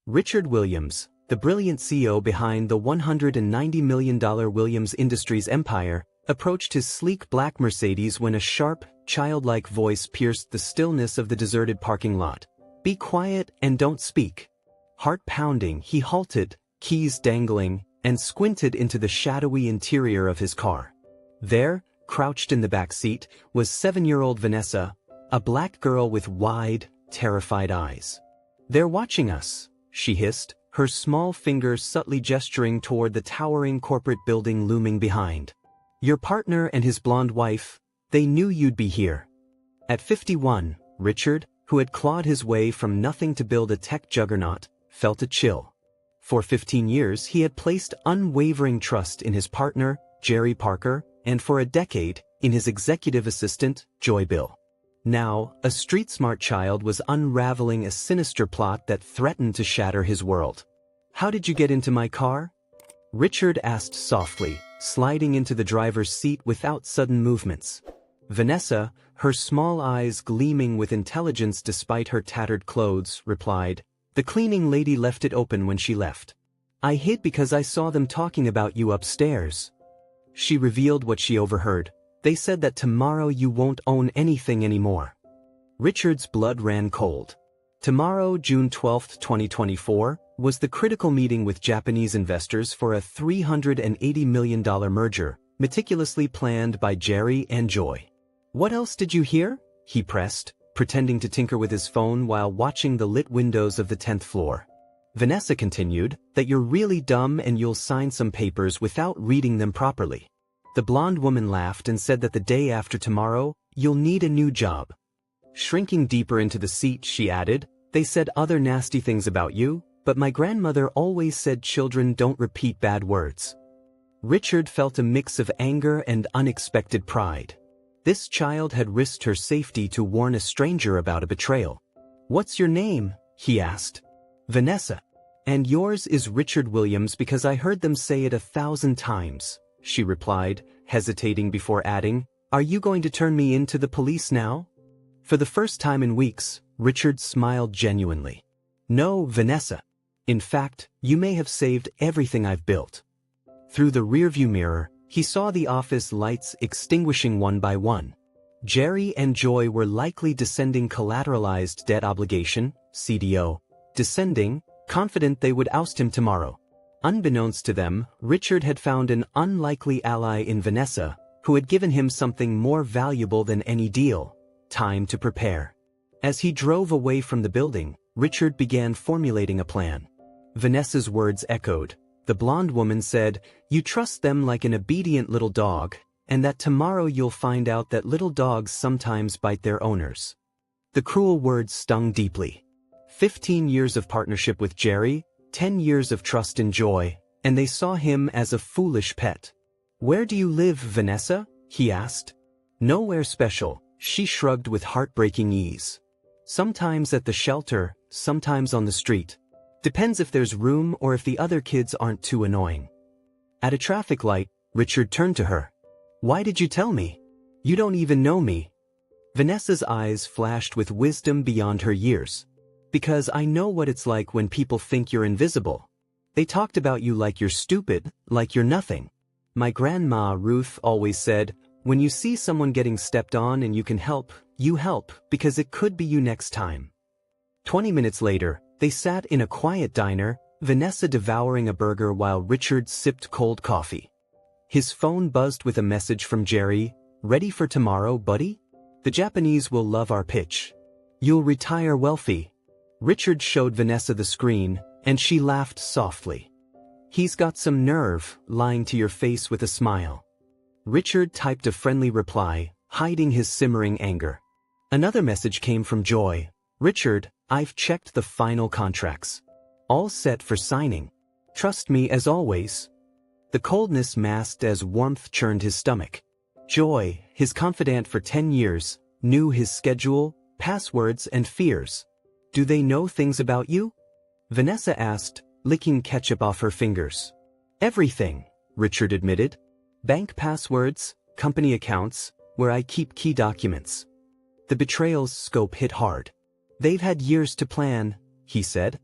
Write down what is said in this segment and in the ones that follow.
Richard Williams, the brilliant CEO behind the $190 million Williams Industries empire, approached his sleek black Mercedes when a sharp, childlike voice pierced the stillness of the deserted parking lot. "Be quiet and don't speak." Heart pounding, he halted, keys dangling, and squinted into the shadowy interior of his car. There, crouched in the back seat, was 7-year-old Vanessa, a black girl with wide, terrified eyes. "They're watching us," she hissed, her small fingers subtly gesturing toward the towering corporate building looming behind. "Your partner and his blonde wife, they knew you'd be here." At 51, Richard, who had clawed his way from nothing to build a tech juggernaut, felt a chill. For 15 years he had placed unwavering trust in his partner, Jerry Parker, and for a decade, in his executive assistant, Joy Bill. Now, a street-smart child was unraveling a sinister plot that threatened to shatter his world. "How did you get into my car?" Richard asked softly, sliding into the driver's seat without sudden movements. Vanessa, her small eyes gleaming with intelligence despite her tattered clothes, replied, "The cleaning lady left it open when she left. I hid because I saw them talking about you upstairs." She revealed what she overheard. "They said that tomorrow you won't own anything anymore." Richard's blood ran cold. Tomorrow, June 12, 2024, was the critical meeting with Japanese investors for a $380 million merger, meticulously planned by Jerry and Joy. "What else did you hear?" he pressed, pretending to tinker with his phone while watching the lit windows of the 10th floor. Vanessa continued, "That you're really dumb and you'll sign some papers without reading them properly." The blonde woman laughed and said that the day after tomorrow, "You'll need a new job." Shrinking deeper into the seat, she added, "They said other nasty things about you, but my grandmother always said children don't repeat bad words." Richard felt a mix of anger and unexpected pride. This child had risked her safety to warn a stranger about a betrayal. "What's your name?" he asked. "Vanessa. And yours is Richard Williams because I heard them say it 1,000 times, she replied, hesitating before adding, "Are you going to turn me in to the police now?" For the first time in weeks, Richard smiled genuinely. "No, Vanessa. In fact, you may have saved everything I've built." Through the rearview mirror, he saw the office lights extinguishing one by one. Jerry and Joy were likely descending collateralized debt obligation, CDO, descending, confident they would oust him tomorrow. Unbeknownst to them, Richard had found an unlikely ally in Vanessa, who had given him something more valuable than any deal: time to prepare. As he drove away from the building, Richard began formulating a plan. Vanessa's words echoed. The blonde woman said, "You trust them like an obedient little dog, and that tomorrow you'll find out that little dogs sometimes bite their owners." The cruel words stung deeply. 15 years of partnership with Jerry, 10 years of trust in Joy, and they saw him as a foolish pet. "Where do you live, Vanessa?" he asked. "Nowhere special," she shrugged with heartbreaking ease. "Sometimes at the shelter, sometimes on the street. Depends if there's room or if the other kids aren't too annoying." At a traffic light, Richard turned to her. "Why did you tell me? You don't even know me." Vanessa's eyes flashed with wisdom beyond her years. "Because I know what it's like when people think you're invisible. They talked about you like you're stupid, like you're nothing. My grandma Ruth always said, when you see someone getting stepped on and you can help, you help, because it could be you next time." 20 minutes later, they sat in a quiet diner, Vanessa devouring a burger while Richard sipped cold coffee. His phone buzzed with a message from Jerry. "Ready for tomorrow, buddy? The Japanese will love our pitch. You'll retire wealthy." Richard showed Vanessa the screen, and she laughed softly. "He's got some nerve, lying to your face with a smile." Richard typed a friendly reply, hiding his simmering anger. Another message came from Joy. "Richard, I've checked the final contracts. All set for signing. Trust me as always." The coldness masked as warmth churned his stomach. Joy, his confidant for 10 years, knew his schedule, passwords, and fears. "Do they know things about you?" Vanessa asked, licking ketchup off her fingers. "Everything," Richard admitted. "Bank passwords, company accounts, where I keep key documents." The betrayal's scope hit hard. "They've had years to plan," he said.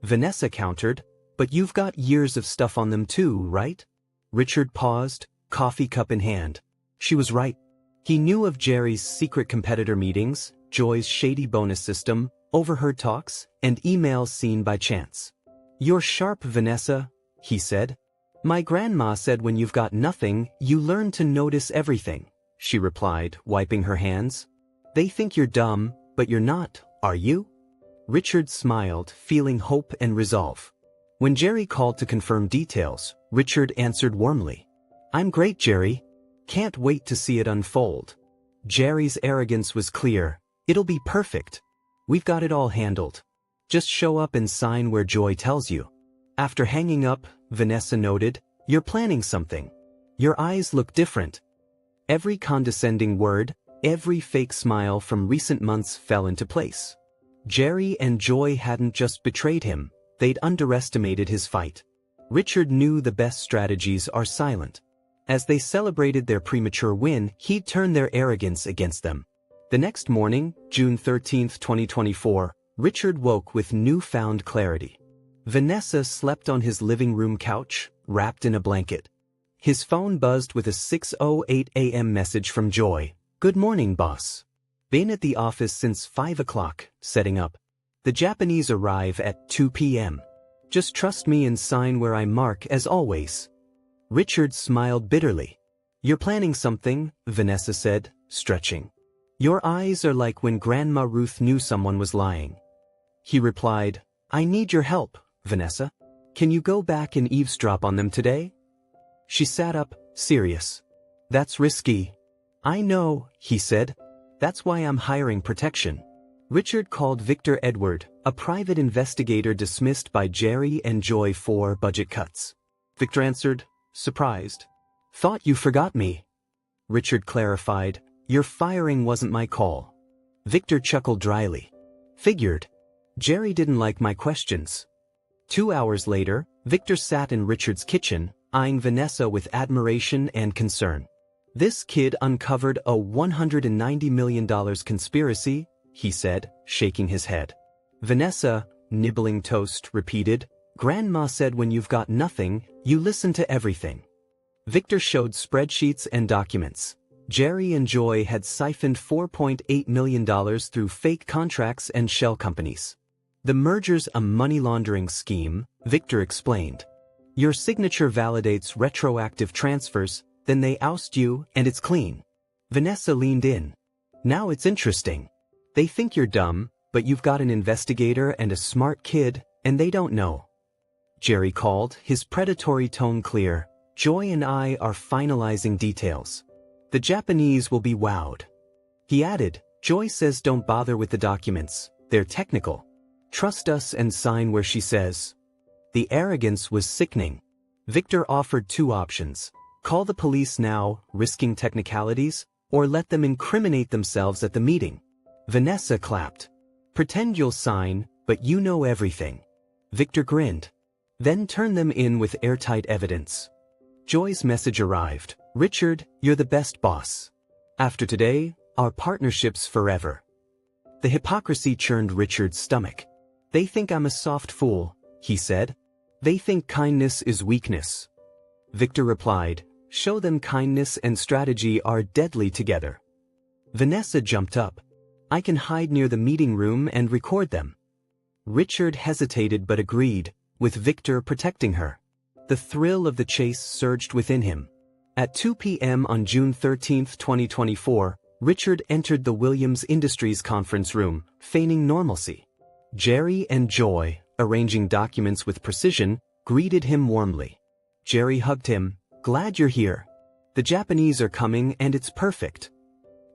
Vanessa countered, but you've got years of stuff on them too, right? Richard paused, coffee cup in hand. She was right. He knew of Jerry's secret competitor meetings, Joy's shady bonus system, overheard talks, and emails seen by chance. "You're sharp, Vanessa," he said. "My grandma said when you've got nothing, you learn to notice everything," she replied, wiping her hands. "They think you're dumb, but you're not, are you?" Richard smiled, feeling hope and resolve. When Jerry called to confirm details, Richard answered warmly. "I'm great, Jerry. Can't wait to see it unfold." Jerry's arrogance was clear. "It'll be perfect. We've got it all handled. Just show up and sign where Joy tells you." After hanging up, Vanessa noted, "You're planning something. Your eyes look different." Every condescending word, every fake smile from recent months fell into place. Jerry and Joy hadn't just betrayed him, they'd underestimated his fight. Richard knew the best strategies are silent. As they celebrated their premature win, he'd turn their arrogance against them. The next morning, June 13, 2024, Richard woke with newfound clarity. Vanessa slept on his living room couch, wrapped in a blanket. His phone buzzed with a 6:08 a.m. message from Joy. "Good morning, boss. Been at the office since 5 o'clock, setting up. The Japanese arrive at 2 p.m. Just trust me and sign where I mark as always." Richard smiled bitterly. "You're planning something," Vanessa said, stretching. "Your eyes are like when Grandma Ruth knew someone was lying." He replied, "I need your help, Vanessa. Can you go back and eavesdrop on them today?" She sat up, serious. "That's risky." "I know," he said. "That's why I'm hiring protection." Richard called Victor Edward, a private investigator dismissed by Jerry and Joy for budget cuts. Victor answered, surprised. "Thought you forgot me." Richard clarified, "Your firing wasn't my call." Victor chuckled dryly. "Figured. Jerry didn't like my questions." 2 hours later, Victor sat in Richard's kitchen, eyeing Vanessa with admiration and concern. "This kid uncovered a $190 million conspiracy," he said, shaking his head. Vanessa, nibbling toast, repeated, "Grandma said when you've got nothing, you listen to everything." Victor showed spreadsheets and documents. Jerry and Joy had siphoned $4.8 million through fake contracts and shell companies. "The merger's a money laundering scheme," Victor explained. "Your signature validates retroactive transfers, then they oust you and it's clean." Vanessa leaned in. "Now it's interesting. They think you're dumb, but you've got an investigator and a smart kid, and they don't know." Jerry called, his predatory tone clear. "Joy and I are finalizing details. The Japanese will be wowed." He added, "Joy says don't bother with the documents, they're technical. Trust us and sign where she says." The arrogance was sickening. Victor offered 2 options. Call the police now, risking technicalities, or let them incriminate themselves at the meeting. Vanessa clapped. "Pretend you'll sign, but you know everything." Victor grinned. "Then turn them in with airtight evidence." Joy's message arrived. "Richard, you're the best boss. After today, our partnership's forever." The hypocrisy churned Richard's stomach. "They think I'm a soft fool," he said. "They think kindness is weakness." Victor replied, "Show them kindness and strategy are deadly together." Vanessa jumped up. "I can hide near the meeting room and record them." Richard hesitated but agreed, with Victor protecting her. The thrill of the chase surged within him. At 2 p.m. on June 13, 2024, Richard entered the Williams Industries conference room, feigning normalcy. Jerry and Joy, arranging documents with precision, greeted him warmly. Jerry hugged him. "Glad you're here. The Japanese are coming and it's perfect."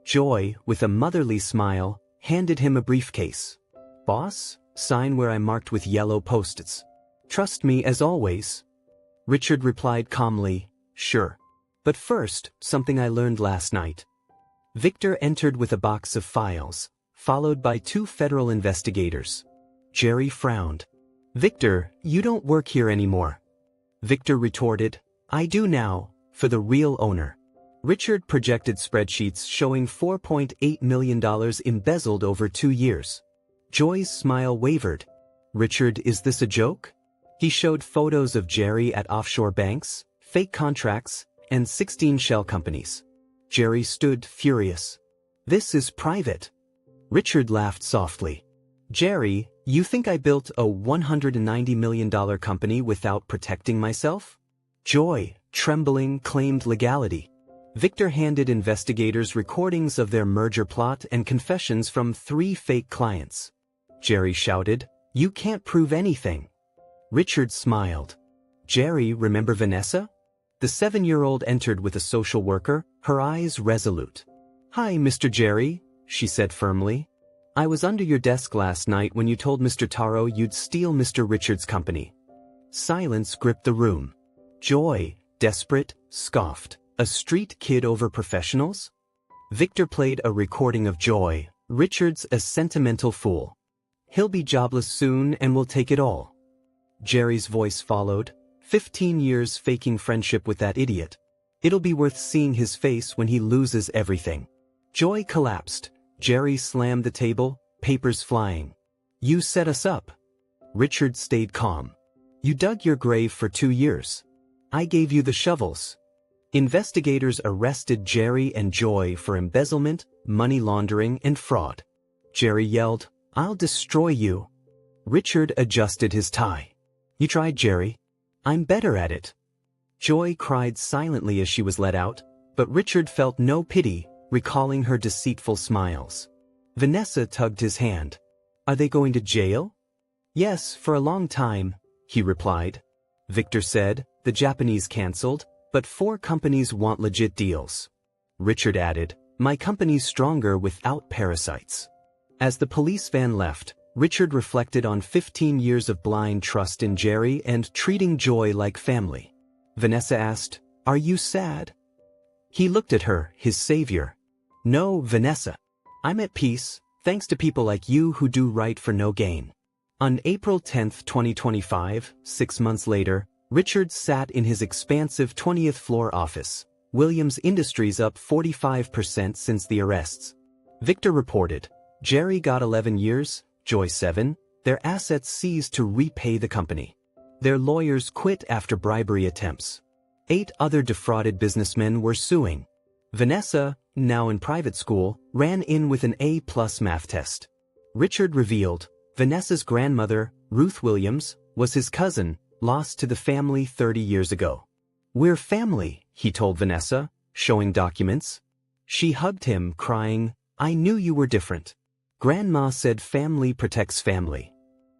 Joy, with a motherly smile, handed him a briefcase. "Boss, sign where I marked with yellow post-its. Trust me as always." Richard replied calmly, "Sure. But first, something I learned last night." Victor entered with a box of files, followed by 2 federal investigators. Jerry frowned. "Victor, you don't work here anymore." Victor retorted, "I do now, for the real owner." Richard projected spreadsheets showing $4.8 million embezzled over 2 years. Joy's smile wavered. Richard, is this a joke? He showed photos of Jerry at offshore banks, fake contracts, and 16 shell companies. Jerry stood furious. This is private. Richard laughed softly. Jerry, you think I built a $190 million company without protecting myself? Joy, trembling, claimed legality. Victor handed investigators recordings of their merger plot and confessions from 3 fake clients. Jerry shouted, "You can't prove anything." Richard smiled. Jerry, remember Vanessa? The 7-year-old entered with a social worker, her eyes resolute. "Hi, Mr. Jerry," she said firmly. "I was under your desk last night when you told Mr. Taro you'd steal Mr. Richard's company." Silence gripped the room. Joy, desperate, scoffed. A street kid over professionals? Victor played a recording of Joy. Richard's a sentimental fool. He'll be jobless soon and we'll take it all. Jerry's voice followed. 15 years faking friendship with that idiot. It'll be worth seeing his face when he loses everything. Joy collapsed. Jerry slammed the table, papers flying. "You set us up." Richard stayed calm. "You dug your grave for 2 years. I gave you the shovels." Investigators arrested Jerry and Joy for embezzlement, money laundering, and fraud. Jerry yelled, "I'll destroy you." Richard adjusted his tie. "You tried, Jerry. I'm better at it." Joy cried silently as she was let out, but Richard felt no pity, recalling her deceitful smiles. Vanessa tugged his hand. "Are they going to jail?" "Yes, for a long time," he replied. Victor said, "The Japanese canceled, but 4 companies want legit deals." Richard added, "My company's stronger without parasites." As the police van left, Richard reflected on 15 years of blind trust in Jerry and treating Joy like family. Vanessa asked, "Are you sad?" He looked at her, his savior. "No, Vanessa. I'm at peace, thanks to people like you who do right for no gain." On April 10, 2025, 6 months later, Richard sat in his expansive 20th floor office. Williams Industries up 45% since the arrests. Victor reported, Jerry got 11 years, Joy 7, their assets seized to repay the company. Their lawyers quit after bribery attempts. 8 other defrauded businessmen were suing. Vanessa, now in private school, ran in with an A+ math test. Richard revealed, Vanessa's grandmother, Ruth Williams, was his cousin, lost to the family 30 years ago. "We're family," he told Vanessa, showing documents. She hugged him, crying, "I knew you were different." Grandma said family protects family.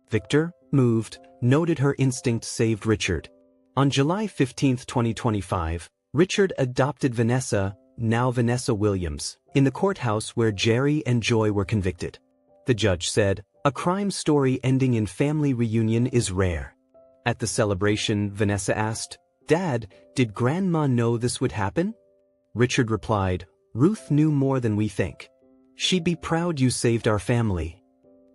Victor, moved, noted her instinct saved Richard. On July 15, 2025, Richard adopted Vanessa, now Vanessa Williams, in the courthouse where Jerry and Joy were convicted. The judge said, "A crime story ending in family reunion is rare." At the celebration, Vanessa asked, "Dad, did Grandma know this would happen?" Richard replied, "Ruth knew more than we think. She'd be proud you saved our family."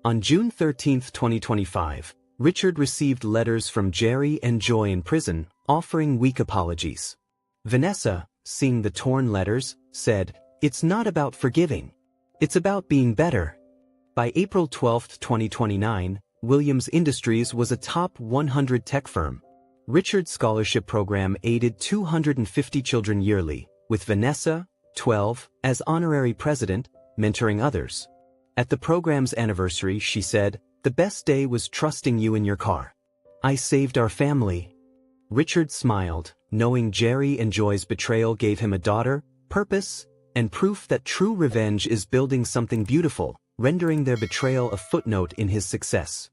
On June 13, 2025, Richard received letters from Jerry and Joy in prison, offering weak apologies. Vanessa, seeing the torn letters, said, "It's not about forgiving. It's about being better." By April 12, 2029, Williams Industries was a top 100 tech firm. Richard's scholarship program aided 250 children yearly, with Vanessa, 12, as honorary president, mentoring others. At the program's anniversary, she said, "The best day was trusting you in your car. I saved our family." Richard smiled, knowing Jerry and Joy's betrayal gave him a daughter, purpose, and proof that true revenge is building something beautiful, rendering their betrayal a footnote in his success.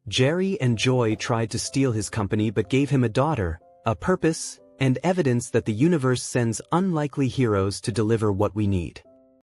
Jerry and Joy tried to steal his company but gave him a daughter, a purpose, and evidence that the universe sends unlikely heroes to deliver what we need.